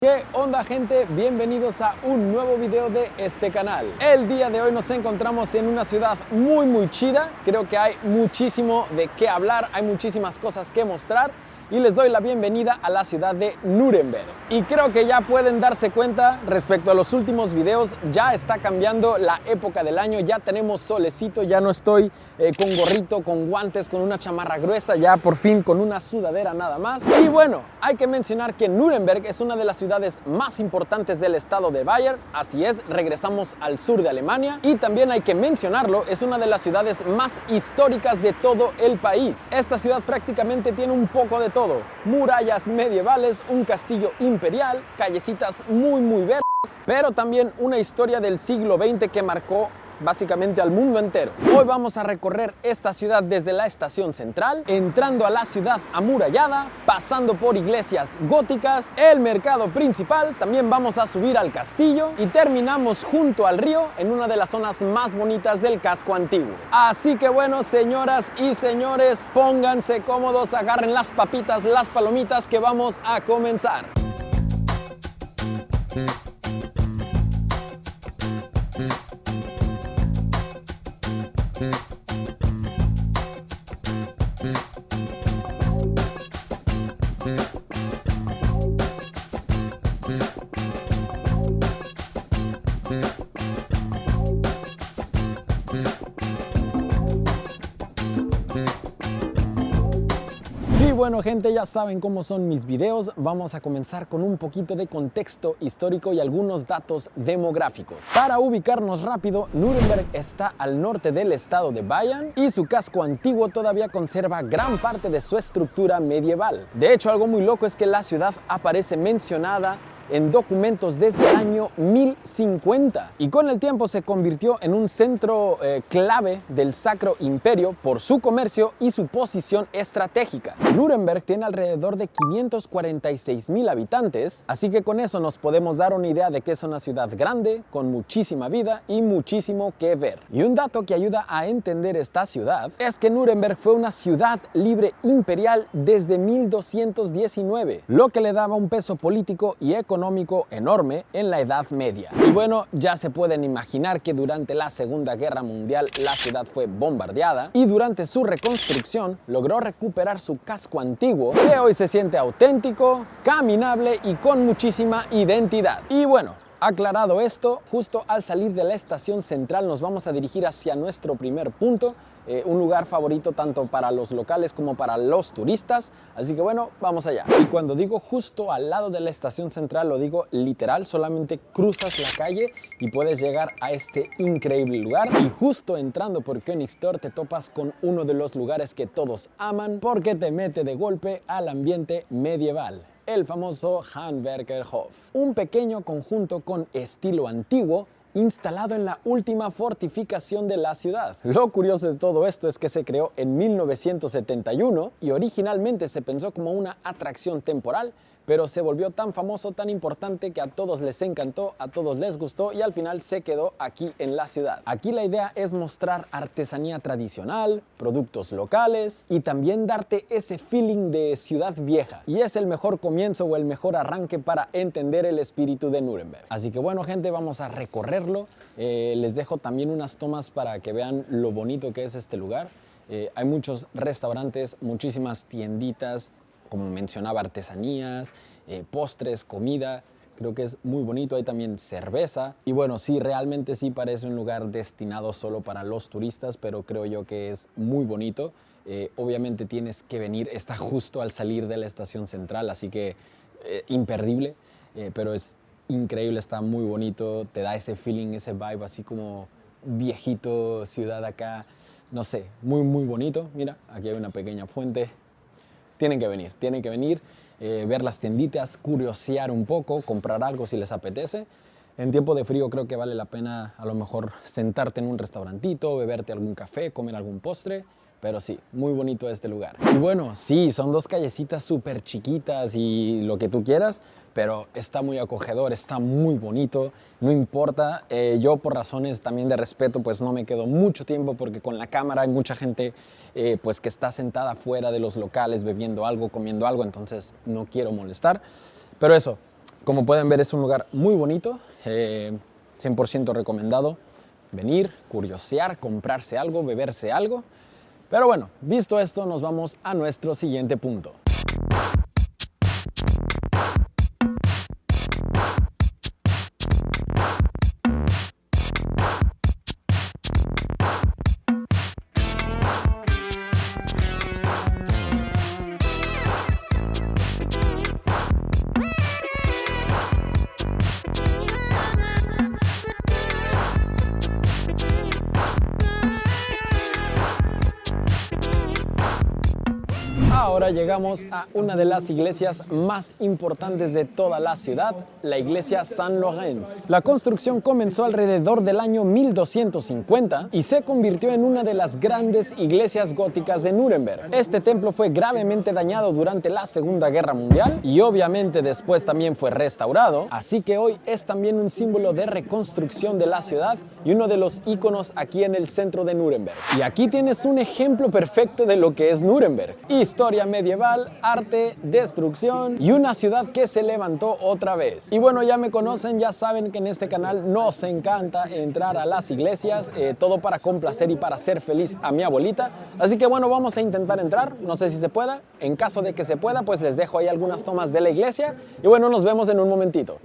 ¿Qué onda, gente? Bienvenidos a un nuevo video de este canal. El día de hoy nos encontramos en una ciudad muy chida. Creo que hay muchísimo de qué hablar, hay muchísimas cosas que mostrar y les doy la bienvenida a la ciudad de Nuremberg. Y creo que ya pueden darse cuenta, respecto a los últimos videos, ya está cambiando la época del año, ya tenemos solecito, ya no estoy con gorrito, con guantes, con una chamarra gruesa, ya por fin con una sudadera nada más. Y bueno, hay que mencionar que Nuremberg es una de las ciudades más importantes del estado de Bayern, así es, regresamos al sur de Alemania, y también hay que mencionarlo, es una de las ciudades más históricas de todo el país. Esta ciudad prácticamente tiene un poco de todo, murallas medievales, un castillo imperial, callecitas muy verdes, pero también una historia del siglo XX que marcó básicamente al mundo entero. Hoy vamos a recorrer esta ciudad desde la estación central, entrando a la ciudad amurallada, pasando por iglesias góticas, el mercado principal, también vamos a subir al castillo y terminamos junto al río en una de las zonas más bonitas del casco antiguo. Así que bueno, señoras y señores, pónganse cómodos, agarren las papitas, las palomitas que vamos a comenzar. Y bueno, gente, ya saben cómo son mis videos. Vamos a comenzar con un poquito de contexto histórico y algunos datos demográficos. Para ubicarnos rápido, Nuremberg está al norte del estado de Bayern y su casco antiguo todavía conserva gran parte de su estructura medieval. De hecho, algo muy loco es que la ciudad aparece mencionada en documentos desde el año 1050 y con el tiempo se convirtió en un centro clave del Sacro Imperio por su comercio y su posición estratégica. Nuremberg tiene alrededor de 546,000 habitantes, así que con eso nos podemos dar una idea de que es una ciudad grande, con muchísima vida y muchísimo que ver. Y un dato que ayuda a entender esta ciudad es que Nuremberg fue una ciudad libre imperial desde 1219, lo que le daba un peso político y económico enorme en la Edad Media. Y bueno, ya se pueden imaginar que durante la Segunda Guerra Mundial la ciudad fue bombardeada y durante su reconstrucción logró recuperar su casco antiguo, que hoy se siente auténtico, caminable y con muchísima identidad. Y bueno, aclarado esto, justo al salir de la estación central nos vamos a dirigir hacia nuestro primer punto, un lugar favorito tanto para los locales como para los turistas, así que bueno, vamos allá. Y cuando digo justo al lado de la estación central, lo digo literal, solamente cruzas la calle y puedes llegar a este increíble lugar, y justo entrando por Königstor te topas con uno de los lugares que todos aman porque te mete de golpe al ambiente medieval. El famoso Handwerkerhof, un pequeño conjunto con estilo antiguo instalado en la última fortificación de la ciudad. Lo curioso de todo esto es que se creó en 1971 y originalmente se pensó como una atracción temporal, pero se volvió tan famoso, tan importante, que a todos les encantó, a todos les gustó y al final se quedó aquí en la ciudad. Aquí la idea es mostrar artesanía tradicional, productos locales y también darte ese feeling de ciudad vieja. Y es el mejor comienzo o el mejor arranque para entender el espíritu de Nuremberg. Así que bueno, gente, vamos a recorrerlo. Les dejo también unas tomas para que vean lo bonito que es este lugar. Hay muchos restaurantes, muchísimas tienditas, como mencionaba, artesanías, postres, comida. Creo que es muy bonito. Hay también cerveza. Y bueno, sí, realmente sí parece un lugar destinado solo para los turistas, pero creo yo que es muy bonito. Obviamente tienes que venir, está justo al salir de la estación central, así que imperdible, pero es increíble, está muy bonito, te da ese feeling, ese vibe así como viejito, ciudad acá, no sé, muy bonito. Mira, aquí hay una pequeña fuente. Tienen que venir, ver las tienditas, curiosear un poco, comprar algo si les apetece. En tiempo de frío creo que vale la pena a lo mejor sentarte en un restaurantito, beberte algún café, comer algún postre. Pero sí, muy bonito este lugar. Y bueno, sí, son dos callecitas súper chiquitas y lo que tú quieras, pero está muy acogedor, está muy bonito, no importa. Yo por razones también de respeto pues no me quedo mucho tiempo porque con la cámara hay mucha gente pues que está sentada fuera de los locales bebiendo algo, comiendo algo, entonces no quiero molestar. Pero eso, Como pueden ver, es un lugar muy bonito, 100% recomendado venir, curiosear, comprarse algo, beberse algo. Pero bueno, visto esto, nos vamos a nuestro siguiente punto. Ahora llegamos a una de las iglesias más importantes de toda la ciudad, la iglesia San Lorenz. La construcción comenzó alrededor del año 1250 y se convirtió en una de las grandes iglesias góticas de Nuremberg. Este templo fue gravemente dañado durante la Segunda Guerra Mundial y obviamente después también fue restaurado, así que hoy es también un símbolo de reconstrucción de la ciudad y uno de los íconos aquí en el centro de Nuremberg. Y aquí tienes un ejemplo perfecto de lo que es Nuremberg: historia medieval, arte, destrucción y una ciudad que se levantó otra vez. Y bueno, ya me conocen, ya saben que en este canal nos encanta entrar a las iglesias, todo para complacer y para hacer feliz a mi abuelita. Así que bueno, vamos a intentar entrar, no sé si se pueda. En caso de que se pueda, pues les dejo ahí algunas tomas de la iglesia y bueno, nos vemos en un momentito.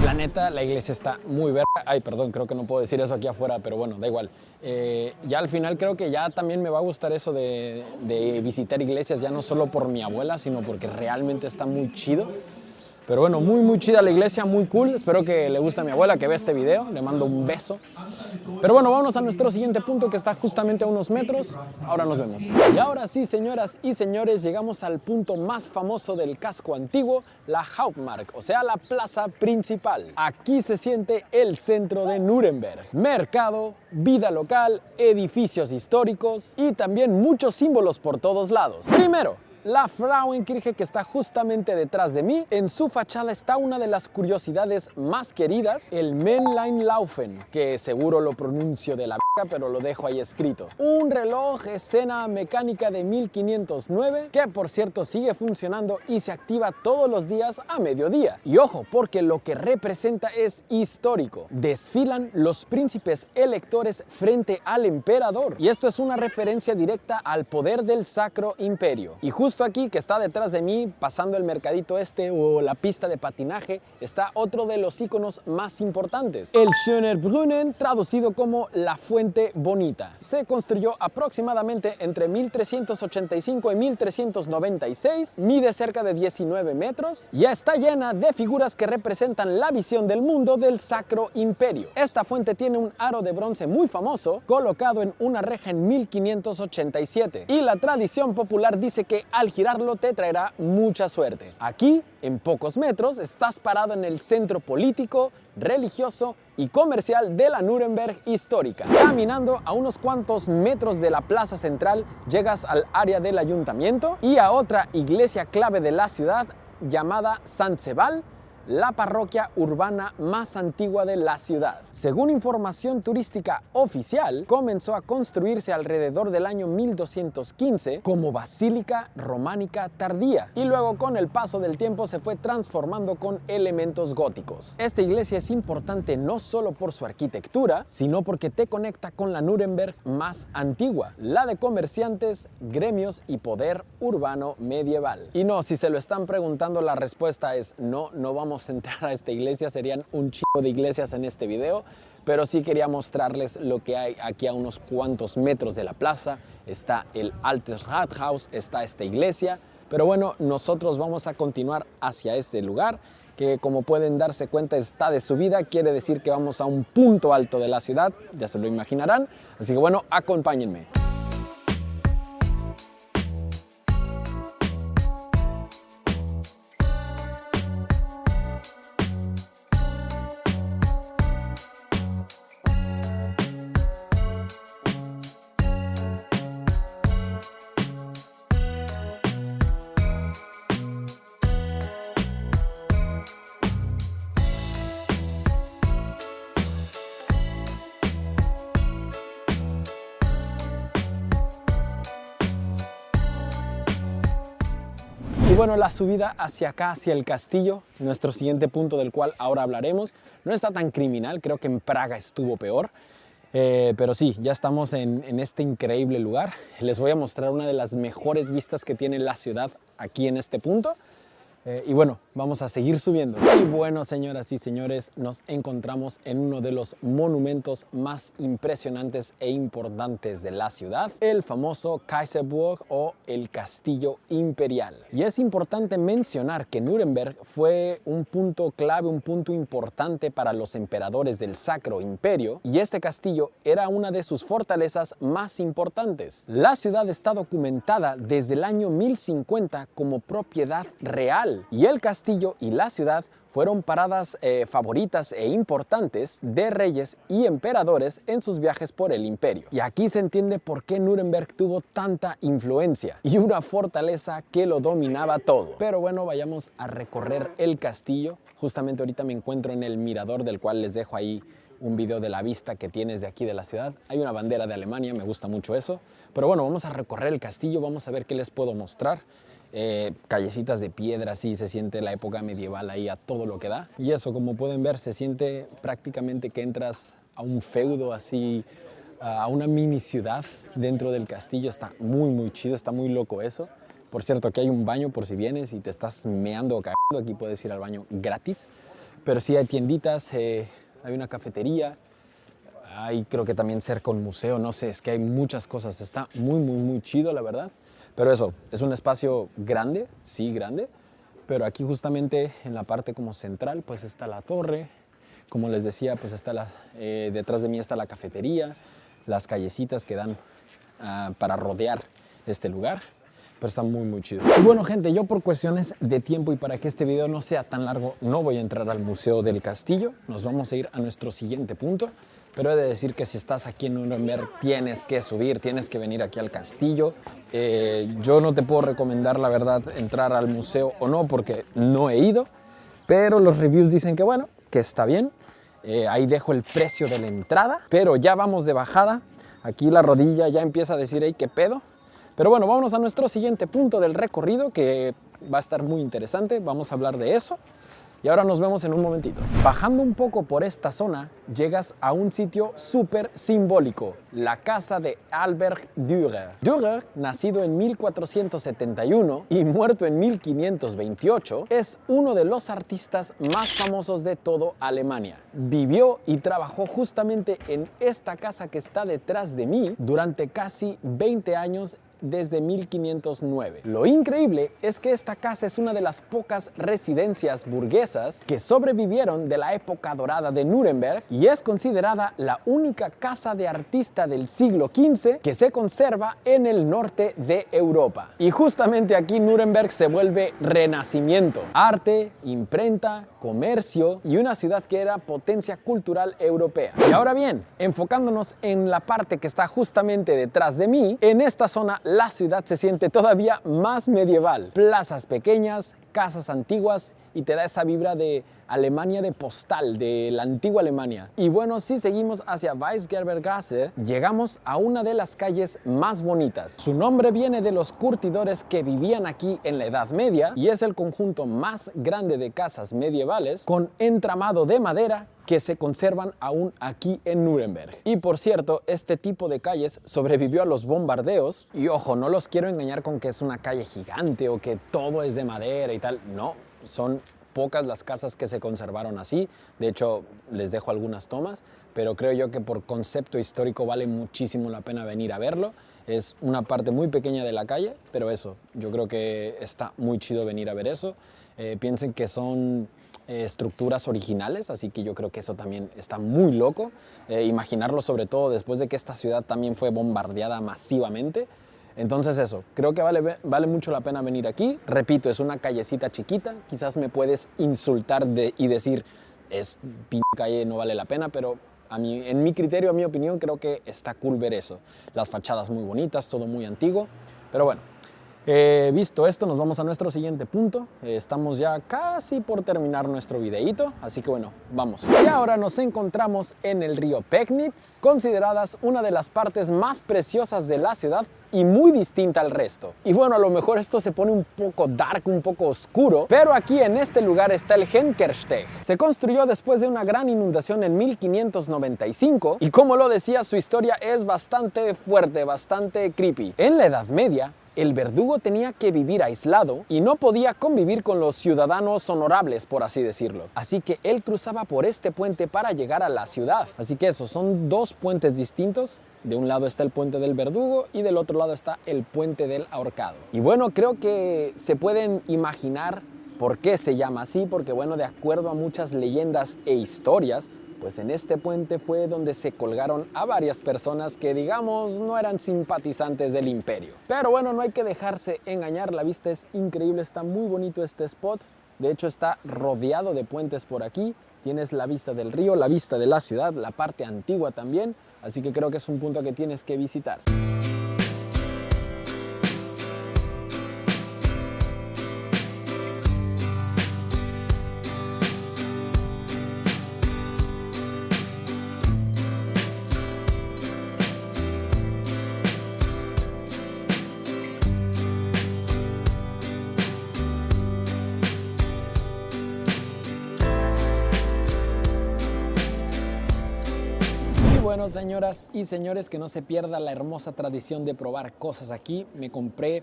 La neta, la iglesia está muy verga. Ay, perdón, creo que no puedo decir eso aquí afuera, pero bueno, da igual. Ya al final creo que ya también me va a gustar eso de visitar iglesias, ya no solo por mi abuela, sino porque realmente está muy chido. Pero bueno, muy chida la iglesia, muy cool. Espero que le guste a mi abuela, que vea este video. Le mando un beso. Pero bueno, vámonos a nuestro siguiente punto, que está justamente a unos metros. Ahora nos vemos. Y ahora sí, señoras y señores, llegamos al punto más famoso del casco antiguo, la Hauptmark, o sea, la plaza principal. Aquí se siente el centro de Nuremberg. Mercado, vida local, edificios históricos y también muchos símbolos por todos lados. Primero, la Frauenkirche, que está justamente detrás de mí. En su fachada está una de las curiosidades más queridas, el Männleinlaufen, que seguro lo pronuncio de la verga, pero lo dejo ahí escrito. Un reloj escena mecánica de 1509, que por cierto sigue funcionando y se activa todos los días a mediodía. Y ojo, porque lo que representa es histórico. Desfilan los príncipes electores frente al emperador. Y esto es una referencia directa al poder del Sacro Imperio. Y justo aquí, que está detrás de mí, pasando el mercadito este o la pista de patinaje, está otro de los iconos más importantes, el Schöner Brunnen, traducido como la fuente bonita. Se construyó aproximadamente entre 1385 y 1396, mide cerca de 19 metros y está llena de figuras que representan la visión del mundo del Sacro Imperio. Esta fuente tiene un aro de bronce muy famoso, colocado en una reja en 1587, y la tradición popular dice que al girarlo te traerá mucha suerte. Aquí, en pocos metros, estás parado en el centro político, religioso y comercial de la Nuremberg histórica. Caminando a unos cuantos metros de la plaza central, llegas al área del ayuntamiento y a otra iglesia clave de la ciudad llamada Sant Sebald, la parroquia urbana más antigua de la ciudad. Según información turística oficial, comenzó a construirse alrededor del año 1215 como basílica románica tardía y luego con el paso del tiempo se fue transformando con elementos góticos. Esta iglesia es importante no solo por su arquitectura, sino porque te conecta con la Nuremberg más antigua, la de comerciantes, gremios y poder urbano medieval. Y no, si se lo están preguntando, la respuesta es no, no vamos a entrar a esta iglesia, serían un chingo de iglesias en este video, pero sí quería mostrarles lo que hay aquí a unos cuantos metros de la plaza. Está el Altes Rathaus, está esta iglesia, Pero bueno, nosotros vamos a continuar hacia este lugar, que como pueden darse cuenta está de subida, quiere decir que vamos a un punto alto de la ciudad, ya se lo imaginarán. Así que bueno, acompáñenme. Y bueno, la subida hacia acá, hacia el castillo, nuestro siguiente punto del cual ahora hablaremos, no está tan criminal, creo que en Praga estuvo peor, pero sí, ya estamos en este increíble lugar. Les voy a mostrar una de las mejores vistas que tiene la ciudad aquí en este punto. Y bueno, vamos a seguir subiendo. Y bueno, señoras y señores, nos encontramos en uno de los monumentos más impresionantes e importantes de la ciudad, el famoso Kaiserburg o el Castillo Imperial. Y es importante mencionar que Nuremberg fue un punto clave, un punto importante para los emperadores del Sacro Imperio, y este castillo era una de sus fortalezas más importantes. La ciudad está documentada desde el año 1050 como propiedad real. Y el castillo y la ciudad fueron paradas favoritas e importantes de reyes y emperadores en sus viajes por el imperio. Y aquí se entiende por qué Nuremberg tuvo tanta influencia y una fortaleza que lo dominaba todo. Pero bueno, vayamos a recorrer el castillo. Justamente ahorita me encuentro en el mirador, del cual les dejo ahí un video de la vista que tienes de aquí de la ciudad. Hay una bandera de Alemania, me gusta mucho eso. Pero bueno, vamos a recorrer el castillo, vamos a ver qué les puedo mostrar. Callecitas de piedra, sí, se siente la época medieval ahí a todo lo que da. Y eso, como pueden ver, se siente prácticamente que entras a un feudo, así, a una mini ciudad dentro del castillo. Está muy chido, está muy loco eso. Por cierto, aquí hay un baño por si vienes y te estás meando o cagando, aquí puedes ir al baño gratis. Pero sí hay tienditas, hay una cafetería, hay creo que también cerca un museo, no sé, es que hay muchas cosas. Está muy chido, la verdad. Pero eso, es un espacio grande, sí, grande, pero aquí justamente en la parte como central pues está la torre, como les decía, pues está detrás de mí está la cafetería, las callecitas que dan para rodear este lugar, pero está muy chido. Y bueno, gente, yo por cuestiones de tiempo y para que este video no sea tan largo, no voy a entrar al Museo del Castillo, nos vamos a ir a nuestro siguiente punto. Pero he de decir que si estás aquí en Nuremberg tienes que subir, tienes que venir aquí al castillo. Yo no te puedo recomendar, la verdad, entrar al museo o no, porque no he ido, pero los reviews dicen que bueno, que está bien. Ahí dejo el precio de la entrada, pero ya vamos de bajada. Aquí la rodilla ya empieza a decir, hey, ¿qué pedo? Pero bueno, vámonos a nuestro siguiente punto del recorrido, que va a estar muy interesante. Vamos a hablar de eso. Y ahora nos vemos en un momentito. Bajando un poco por esta zona, llegas a un sitio súper simbólico, la casa de Albert Dürer. Dürer, nacido en 1471 y muerto en 1528, es uno de los artistas más famosos de toda Alemania. Vivió y trabajó justamente en esta casa que está detrás de mí durante casi 20 años desde 1509. Lo increíble es que esta casa es una de las pocas residencias burguesas que sobrevivieron de la época dorada de Nuremberg y es considerada la única casa de artista del siglo XV que se conserva en el norte de Europa. Y justamente aquí Nuremberg se vuelve renacimiento, arte, imprenta, comercio y una ciudad que era potencia cultural europea. Y ahora bien, enfocándonos en la parte que está justamente detrás de mí, en esta zona la ciudad se siente todavía más medieval. Plazas pequeñas, casas antiguas y te da esa vibra de Alemania de postal, de la antigua Alemania. Y bueno, si seguimos hacia Weisgerbergasse, llegamos a una de las calles más bonitas. Su nombre viene de los curtidores que vivían aquí en la Edad Media y es el conjunto más grande de casas medievales con entramado de madera que se conservan aún aquí en Nuremberg. Y por cierto, este tipo de calles sobrevivió a los bombardeos. Y ojo, no los quiero engañar con que es una calle gigante o que todo es de madera y tal. No, son pocas las casas que se conservaron así. De hecho, les dejo algunas tomas, pero creo yo que por concepto histórico vale muchísimo la pena venir a verlo. Es una parte muy pequeña de la calle, pero eso, yo creo que está muy chido venir a ver eso. Piensen que son estructuras originales, así que yo creo que eso también está muy loco. Imaginarlo sobre todo después de que esta ciudad también fue bombardeada masivamente. Entonces eso, creo que vale mucho la pena venir aquí. Repito, es una callecita chiquita, quizás me puedes insultar y decir, es pinche calle, no vale la pena, pero en mi criterio, a mi opinión, creo que está cool ver eso. Las fachadas muy bonitas, todo muy antiguo, pero bueno. Visto esto, nos vamos a nuestro siguiente punto. Estamos ya casi por terminar nuestro videíto, así que bueno, vamos. Y ahora nos encontramos en el río Pegnitz, consideradas una de las partes más preciosas de la ciudad y muy distinta al resto. Y bueno, a lo mejor esto se pone un poco dark, un poco oscuro, pero aquí en este lugar está el Henkersteg. Se construyó después de una gran inundación en 1595 y como lo decía, su historia es bastante fuerte, bastante creepy. En la Edad Media, el verdugo tenía que vivir aislado y no podía convivir con los ciudadanos honorables, por así decirlo. Así que él cruzaba por este puente para llegar a la ciudad. Así que eso, son dos puentes distintos. De un lado está el puente del verdugo y del otro lado está el puente del ahorcado. Y bueno, creo que se pueden imaginar por qué se llama así, porque bueno, de acuerdo a muchas leyendas e historias, pues en este puente fue donde se colgaron a varias personas que, digamos, no eran simpatizantes del imperio. Pero bueno, no hay que dejarse engañar, la vista es increíble, está muy bonito este spot. De hecho, está rodeado de puentes por aquí. Tienes la vista del río, la vista de la ciudad, la parte antigua también. Así que creo que es un punto que tienes que visitar. Bueno, señoras y señores, que no se pierda la hermosa tradición de probar cosas aquí. Me compré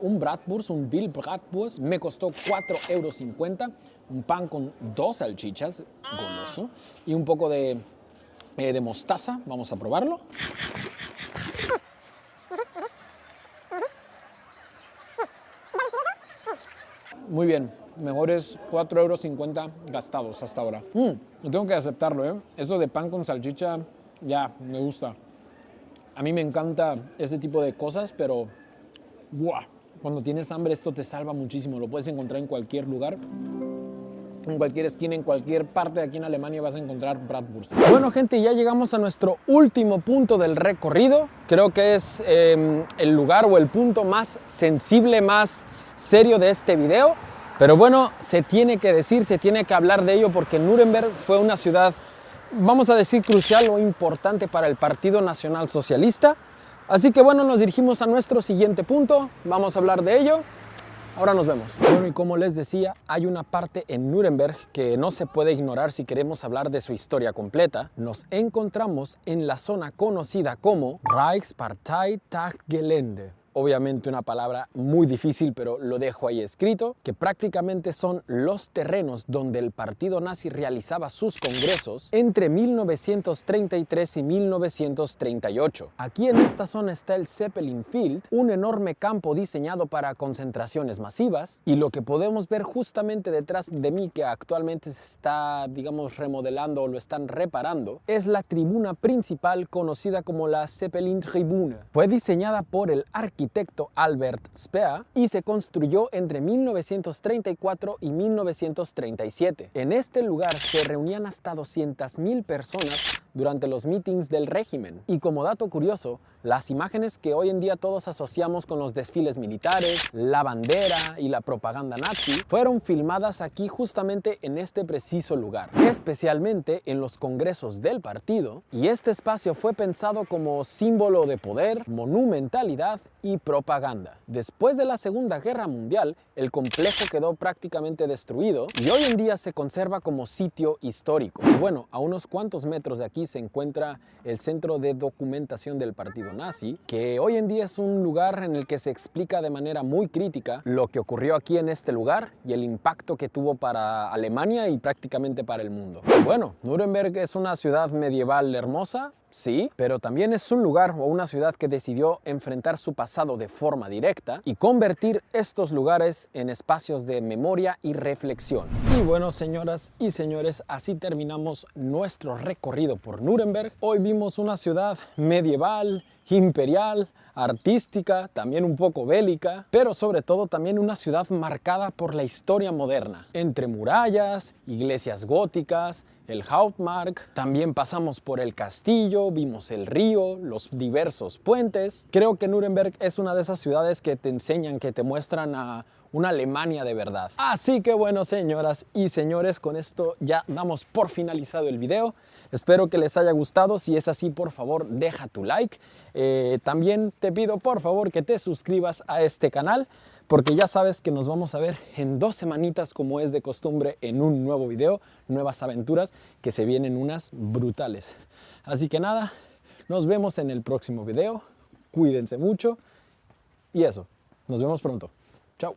un bratwurst, un Bill Bratwurst, me costó 4,50 €, un pan con 2 salchichas, goloso, y un poco de mostaza. Vamos a probarlo. Muy bien, mejores 4,50 € gastados hasta ahora. Tengo que aceptarlo, ¿eh? Eso de pan con salchicha, ya, me gusta. A mí me encanta este tipo de cosas, pero ¡buah! Cuando tienes hambre esto te salva muchísimo. Lo puedes encontrar en cualquier lugar, en cualquier esquina, en cualquier parte de aquí en Alemania vas a encontrar bratwurst. Bueno, gente, ya llegamos a nuestro último punto del recorrido. Creo que es el lugar o el punto más sensible, más serio de este video. Pero bueno, se tiene que decir, se tiene que hablar de ello porque Nuremberg fue una ciudad, vamos a decir, crucial o importante para el Partido Nacional Socialista. Así que bueno, nos dirigimos a nuestro siguiente punto, vamos a hablar de ello. Ahora nos vemos. Bueno, y como les decía, hay una parte en Nuremberg que no se puede ignorar si queremos hablar de su historia completa. Nos encontramos en la zona conocida como Reichsparteitaggelände. Obviamente una palabra muy difícil, pero lo dejo ahí escrito, que prácticamente son los terrenos donde el partido nazi realizaba sus congresos entre 1933 y 1938. Aquí en esta zona está el Zeppelin Field, un enorme campo diseñado para concentraciones masivas, y lo que podemos ver justamente detrás de mí, que actualmente se está, digamos, remodelando o lo están reparando, es la tribuna principal conocida como la Zeppelin-Tribune. Fue diseñada por el arquitecto Albert Speer y se construyó entre 1934 y 1937. En este lugar se reunían hasta 200,000 personas durante los meetings del régimen. Y como dato curioso, las imágenes que hoy en día todos asociamos con los desfiles militares, la bandera y la propaganda nazi, fueron filmadas aquí justamente en este preciso lugar, especialmente en los congresos del partido, y este espacio fue pensado como símbolo de poder, monumentalidad y propaganda. Después de la Segunda Guerra Mundial, el complejo quedó prácticamente destruido y hoy en día se conserva como sitio histórico. Y bueno, a unos cuantos metros de aquí se encuentra el Centro de Documentación del Partido Nazi, que hoy en día es un lugar en el que se explica de manera muy crítica lo que ocurrió aquí en este lugar y el impacto que tuvo para Alemania y prácticamente para el mundo. Y bueno, Nuremberg es una ciudad medieval hermosa, sí, pero también es un lugar o una ciudad que decidió enfrentar su pasado de forma directa y convertir estos lugares en espacios de memoria y reflexión. Y bueno, señoras y señores, así terminamos nuestro recorrido por Nuremberg. Hoy vimos una ciudad medieval, imperial, artística, también un poco bélica, pero sobre todo también una ciudad marcada por la historia moderna, entre murallas, iglesias góticas, el Hauptmark, también pasamos por el castillo, vimos el río, los diversos puentes. Creo que Nuremberg es una de esas ciudades que te enseñan, que te muestran a una Alemania de verdad. Así que bueno, señoras y señores, con esto ya damos por finalizado el video. Espero que les haya gustado. Si es así, por favor, deja tu like. También te pido, por favor, que te suscribas a este canal, porque ya sabes que nos vamos a ver en 2 semanitas, como es de costumbre, en un nuevo video, nuevas aventuras, que se vienen unas brutales. Así que nada, nos vemos en el próximo video. Cuídense mucho y eso, nos vemos pronto. Chao.